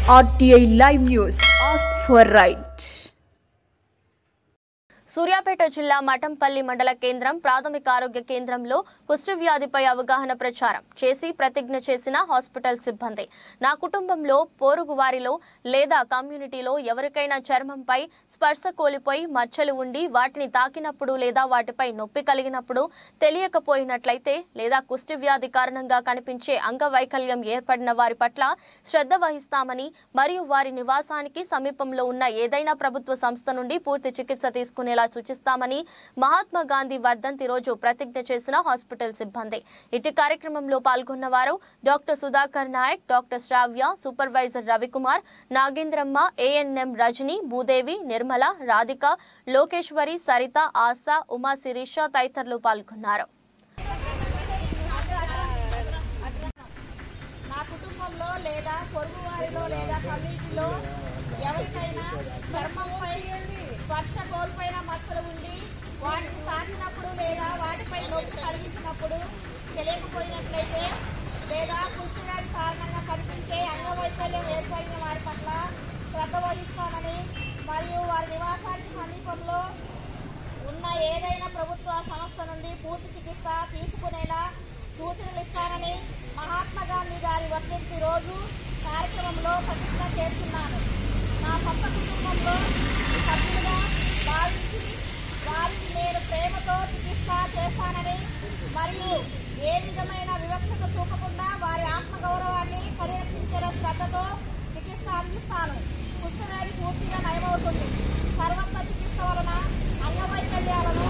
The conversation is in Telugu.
RTI Live News. Ask for right. Suryapet జిల్లా మఠంపల్లి మండల కేంద్రం ప్రాథమిక ఆరోగ్య కేంద్రంలో కుష్టు వ్యాధిపై అవగాహన ప్రచారం చేసి ప్రతిజ్ఞ చేసిన హాస్పిటల్ సిబ్బంది. నా కుటుంబంలో పోరుగు వారిలో లేదా కమ్యూనిటీలో ఎవరికైనా చర్మంపై స్పర్శ కోల్పోయి మచ్చలు ఉండి వాటిని తాకినప్పుడు లేదా వాటిపై నొప్పి కలిగినప్పుడు తెలియకపోయినట్లయితే లేదా కుష్టు వ్యాధి కారణంగా కనిపించే అంగవైకల్యం ఏర్పడిన వారి పట్ల శ్రద్ధ వహిస్తామని మరియు వారి నివాసానికి సమీపంలో ఉన్న ఏదైనా ప్రభుత్వ సంస్థ నుండి పూర్తి చికిత్స తీసుకునేలా సూచిస్తామని మహాత్మా గాంధీ వర్ధంతి రోజు ప్రతిజ్ఞ చేసిన హాస్పిటల్ సిబ్బంది. ఇటు కార్యక్రమంలో పాల్గొన్న వారు డాక్టర్ సుధాకర్ నాయక్, డాక్టర్ శ్రావ్య, సూపర్వైజర్ రవికుమార్, నాగేంద్రమ్మ, ఏఎన్ఎం రజని, భూదేవి, నిర్మల, రాధిక, లోకేశ్వరి, సరిత, ఆశా, ఉమా, శిరీష తదితరులు పాల్గొన్నారు. నా కుటుంబంలో లేదా పొరుగువారిలో లేదా కమ్యూనిటీలో ఎవరికైనా చర్మంపై స్పర్శ కోల్పోయిన మచ్చలు ఉండి వాటిని తాకినప్పుడు లేదా వాటిపై నొప్పి కలిగించినప్పుడు తెలియకపోయినట్లయితే లేదా కుష్టు వ్యాధి కారణంగా కనిపించే అంగవైకల్యం ఏర్పడిన వారి పట్ల శ్రద్ధ వహిస్తానని మరియు వారి నివాసానికి సమీపంలో ఉన్న ఏదైనా ప్రభుత్వ సంస్థ నుండి పూర్తి చికిత్స తీసుకునేలా సూచనలు ఇస్తానని మహాత్మా గాంధీ గారి వర్ధంతి రోజు కార్యక్రమంలో ప్రతిజ్ఞ చేస్తున్నాను. నా సొంత కుటుంబంలో సభ్యులుగా భావించి వారికి నేను ప్రేమతో చికిత్స చేస్తానని మరియు ఏ విధమైన వివక్షత చూపకుండా వారి ఆత్మగౌరవాన్ని పరిరక్షించేలా శ్రద్ధతో చికిత్స అందిస్తాను. కుష్టు వ్యాధి పూర్తిగా నయమవుతుంది. సర్వత్ర చికిత్స వలన అంగవైకల్యాలను